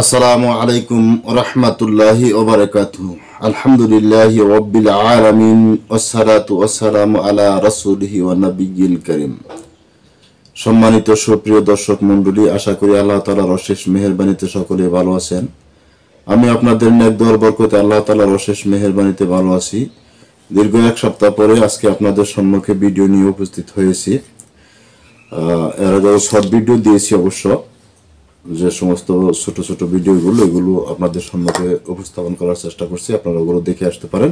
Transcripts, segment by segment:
আসসালামু আলাইকুম রহমতুল্লাহি ওয়া বারাকাতুহু। আলহামদুলিল্লাহি রাব্বিল আলামিন ওয়াসসালাতু ওয়াসসালামু আলা রাসূলিহি ওয়া নাবিয়্যিল কারীম। সম্মানিত সুপ্রিয় দর্শক মণ্ডলী, আশা করি আল্লাহ তাআলার অশেষ মেহেরবানিতে সকলে ভালো আছেন। আমি আপনাদের নেক দোয়ার বরকতে আল্লাহ তাআলার অশেষ মেহেরবানিতে ভালো আছি। দীর্ঘ এক সপ্তাহ পরে আজকে আপনাদের সম্মুখে ভিডিও নিয়ে উপস্থিত হয়েছি। এর আগে শর্ট ভিডিও দিয়েছি, অবশ্য যে সমস্ত ছোট ছোট ভিডিওগুলো এগুলো আপনাদের সম্মুখে উপস্থাপন করার চেষ্টা করছি, আপনারা ওগুলো দেখে আসতে পারেন।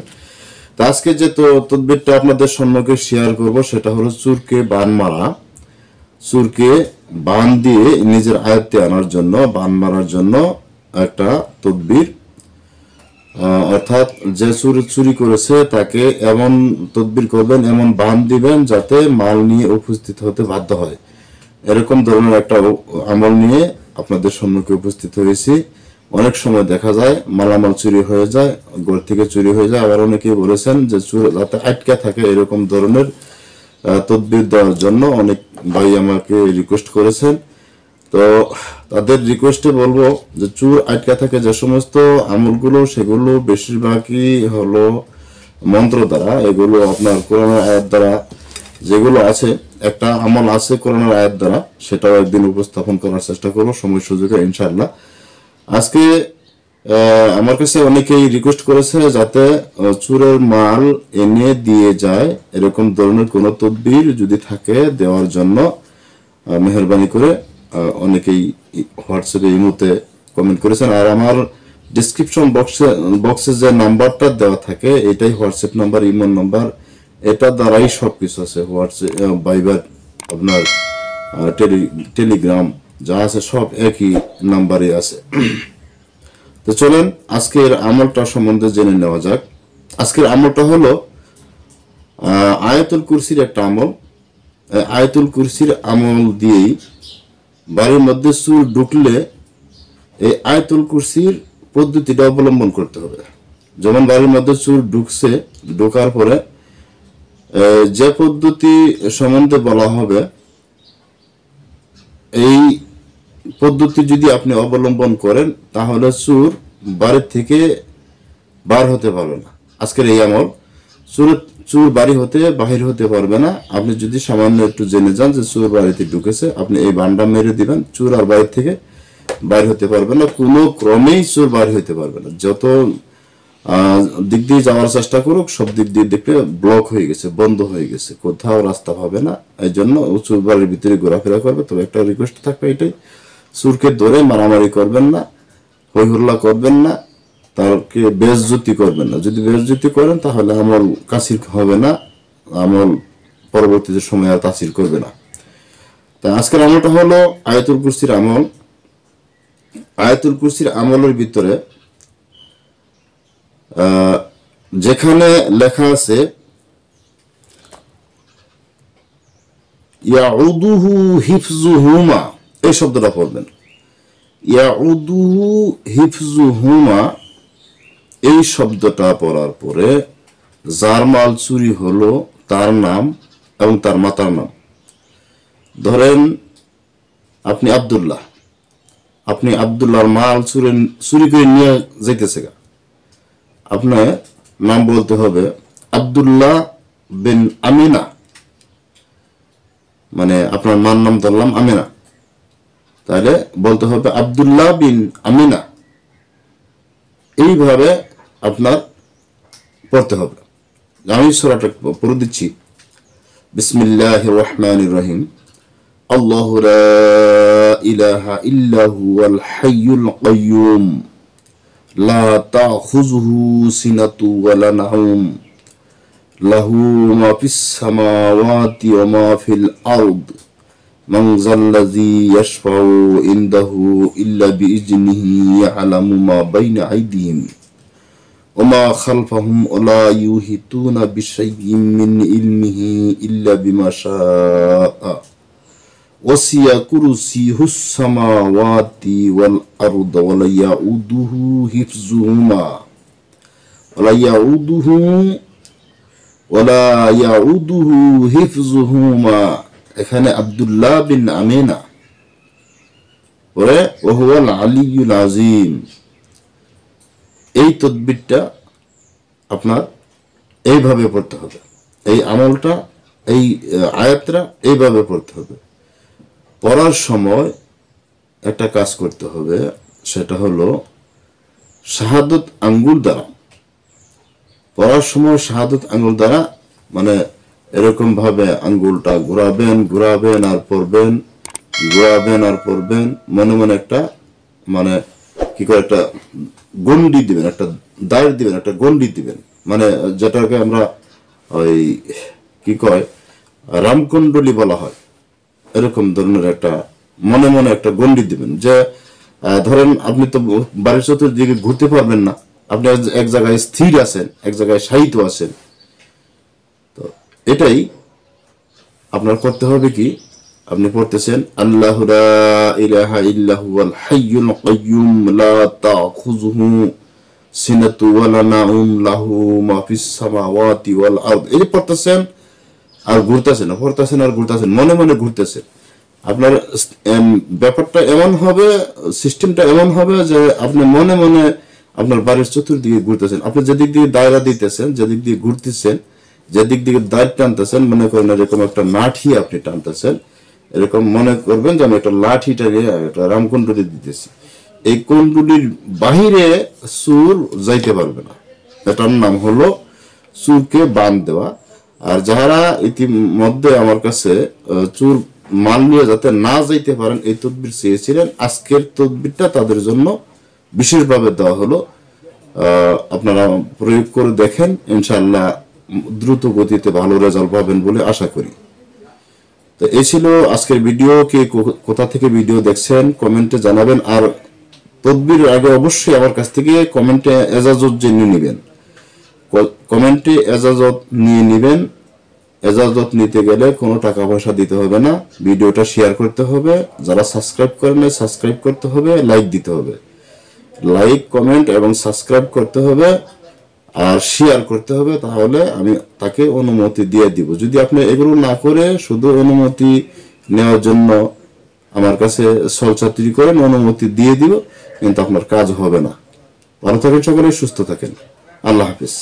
তো আজকে যে তদবিরটা আপনাদের সম্মুখে শেয়ার করব সেটা হলো চুরকে বান মারা। চুরকে বান দিয়ে নিজের আয়ত্তে আনার জন্য, বান মারার জন্য একটা তদবির। অর্থাৎ যে চুরি করেছে তাকে এমন তদবির করবেন, এমন বান দিবেন যাতে মাল নিয়ে উপস্থিত হতে বাধ্য হয়। এরকম ধরনের একটা আমল নিয়ে আপনাদের সম্মুখে উপস্থিত হয়েছি। অনেক সময় দেখা যায় মালামাল চুরি হয়ে যায়, ঘর থেকে চুরি হয়ে যায়। আবার অনেকে বলেছেন যে চুর যাতে আটকা থাকে, এরকম ধরনের তদবির দেওয়ার জন্য অনেক ভাই আমাকে রিকোয়েস্ট করেছেন। তো তাদের রিকোয়েস্টে বলবো যে চুর আটকা থাকে যে সমস্ত আমলগুলো, সেগুলো বেশিরভাগই হলো মন্ত্র দ্বারা। এগুলো আপনার কোরআনের আয়াত দ্বারা যেগুলো আছে, একটা আমল আছে কোরআনের আয়াত দ্বারা, সেটাও একদিন উপস্থাপন করার চেষ্টা করবো সময় সুযোগে ইনশাআল্লাহ। আজকে আমার কাছে অনেকেই রিকোয়েস্ট করেছে যাতে চুরের মাল এনে দিয়ে যায়, এরকম ধরনের কোন তদবির যদি থাকে দেওয়ার জন্য মেহেরবানি করে অনেকেই হোয়াটসঅ্যাপে ইমোতে কমেন্ট করেছেন। আর আমার ডিসক্রিপশন বক্সে যে নাম্বারটা দেওয়া থাকে এটাই হোয়াটসঅ্যাপ নাম্বার, ইমো নাম্বার, এটা দ্বারাই সবকিছু আছে। হোয়াটসঅ্যাপ, ভাইবার, আপনার টেলিগ্রাম যা আছে সব একই নাম্বারে আছে। তো চলেন আজকের আমলটা সম্বন্ধে জেনে নেওয়া যাক। আজকের আমলটা হলো আয়াতুল কুরসির একটা আমল। আয়াতুল কুরসির আমল দিয়েই বাড়ির মধ্যে চুর ঢুকলে এই আয়াতুল কুরসির পদ্ধতিটা অবলম্বন করতে হবে। যেমন বাড়ির মধ্যে চুর ঢুকছে, ঢোকার পরে যে পদ্ধতি সম্বন্ধে বলা হবে এই পদ্ধতি যদি আপনি অবলম্বন করেন তাহলে চুর বাড়ি থেকে বার হতে পারবে না। আজকের এই আমল চুর বাড়ি হতে বাহির হতে পারবে না। আপনি যদি সামান্য একটু জেনে যান যে চুর বাড়িতে ঢুকেছে, আপনি এই বান্ডা মেরে দিবেন, চুর আর বাড়ি থেকে বাইর হতে পারবে না। কোনো ক্রমেই চুর বাড়ি হতে পারবে না। যত দিক দিয়ে যাওয়ার চেষ্টা করুক, সব দিক দিয়ে দেখলে ব্লক হয়ে গেছে, বন্ধ হয়ে গেছে, কোথাও রাস্তা পাবে না। এই জন্য চুর বাড়ির ভিতরে ঘোরাফেরা করবে। তবে একটা রিকোয়েস্ট থাকবে এটাই, চুরকে ধরে মারামারি করবেন না, হই হল্লা করবেন না, তাকে বেজ্জতি করবেন না। যদি বেজ্জতি করেন তাহলে আমল কাসির হবে না, আমল পরবর্তীতে সময় আর তাসির করবে না। তাই আজকের আমলটা হলো আয়াতুল কুরসির আমল। আয়াতুল কুরসির আমলের ভিতরে যেখানে লেখা আছে ইয়াউদুহু হিফজুহুমা, এই শব্দটা পড়বেন। ইয়াউদুহু হিফজুহুমা, এই শব্দটা পড়ার পরে যার মাল চুরি হলো তার নাম এবং তার মাতার নাম। ধরেন আপনি আব্দুল্লাহর মাল চুরি করে নিয়ে যাইতেছে, আপনার নাম বলতে হবে আব্দুল্লাহ বিন আমিনা, মানে আপনার মার নাম ধরলাম আমিনা, তাহলে বলতে হবে আব্দুল্লাহ বিন আমিনা। এইভাবে আপনার পড়তে হবে। আমি সূরাটা পড়ে দিচ্ছি। বিসমিল্লাহির রহমানির রহিম। আল্লাহু লা ইলাহা ইল্লা হুয়াল হাইয়ুল কাইয়্যুম লা তাখুযুহু সিনাতু ওয়ালা নাওম লাহু মা ফিস সামাওয়াতি ওয়া মা ফিল আরদ মান যাল্লাযী ইয়াশফাউ ইনদাহু ইল্লা বিইজনিহি ইয়ালামু মা বাইনা আইদিহিম ওয়া মা খালফাহুম ওয়া লা ইউহিতুনা বিশাইইন মিন ইলমিহি ইল্লা বিমা শাআ ওয়াসিয়া কুরসিয়ুহুস সামাওয়াতি ওয়াল আরদ ওয়া লা ইয়াউদুহু হিফযুহুমা ওয়া লা ইয়াউদুহু হিফযুহুমা। এখানে আব্দুল্লাহ বিন আমিনা, পরে ওহুয়াল আলিয়ুল আজিম। এই তদবিরটা আপনার এইভাবে পড়তে হবে, এই আমলটা, এই আয়াতটা এইভাবে পড়তে হবে। পড়ার সময় একটা কাজ করতে হবে, সেটা হলো শাহাদত আঙ্গুল দ্বারা পড়ার সময় শাহাদত আঙ্গুল দ্বারা মানে এরকম ভাবে আঙ্গুলটা ঘুরাবেন আর পড়বেন, মনে মনে একটা মানে কি করে একটা গন্ডি দিবেন, একটা দায়ের দিবেন, একটা গন্ডি দিবেন, মানে যেটাকে আমরা ওই কি কয় রামকুণ্ডলী বলা হয়, এরকম ধরনের একটা মনে মনে একটা গন্ডি দিবেন। যে ধরেন আপনি তো বাড়ির চতুর্দিকে ঘুরতে পারবেন না, আপনি এক জায়গায় স্থির আছেন, এক জায়গায় শায়িত আছেন। তো এটাই আপনার করতে হবে। কি আপনি পড়তেছেন আল্লাহু লা ইলাহা ইল্লা হুয়াল হাইয়ুল কাইয়্যুম লা তাখুযুহু সিনাতু ওয়ালা নাউম লাহু মা ফিস সামাওয়াতি ওয়াল আরদ। এই পড়তেছেন আর ঘুরতেছেন, মনে মনে ঘুরতেছেন। আপনার ব্যাপারটা এমন হবে, সিস্টেমটা এমন হবে যে আপনি মনে মনে আপনার বাড়ির চতুর্দিকে ঘুরতেছেন। আপনি যেদিক দিয়ে দায়রা দিতেছেন, যেদিক দিয়ে ঘুরতেছেন, যেদিক দিকে দাঁড় টানতেছেন, মনে করেন এরকম একটা লাঠি আপনি টানতেছেন, এরকম মনে করবেন যে আমি একটা লাঠিটাকে একটা রামকুণ্ডলী দিতেছি। এই কুণ্ডলীর বাহিরে সুর যাইতে পারবে না, এটার নাম হলো চুরকে বাঁধ দেওয়া। আর যারা ইতিমধ্যে আমার কাছে চুর মাল নিয়ে যাতে না যাইতে পারেন এই তদবির চেয়েছিলেন, আজকের তদবিরটা তাদের জন্য বিশেষভাবে দেওয়া হলো। আপনারা প্রয়োগ করে দেখেন, ইনশাআল্লাহ দ্রুত গতিতে ভালো রেজাল্ট পাবেন বলে আশা করি। তো এই ছিল আজকের ভিডিও। কে কোথা থেকে ভিডিও দেখছেন কমেন্টে জানাবেন। আর তদবির আগে অবশ্যই আমার কাছ থেকে কমেন্টে এজাজত জেনে নেবেন, কমেন্টে এজাজত নিয়ে নেবেন। এজাজত নিতে গেলে কোনো টাকা পয়সা দিতে হবে না, ভিডিওটা শেয়ার করতে হবে, যারা সাবস্ক্রাইব করেন না সাবস্ক্রাইব করতে হবে, লাইক দিতে হবে, লাইক কমেন্ট এবং সাবস্ক্রাইব করতে হবে আর শেয়ার করতে হবে, তাহলে আমি তাকে অনুমতি দিয়ে দিব। যদি আপনি এগুলো না করে শুধু অনুমতি নেওয়ার জন্য আমার কাছে ছলচাতুরি করেন, অনুমতি দিয়ে দিব, কিন্তু আপনার কাজ হবে না। ভালো থাকেন সকলে, সুস্থ থাকেন, আল্লাহ হাফিজ।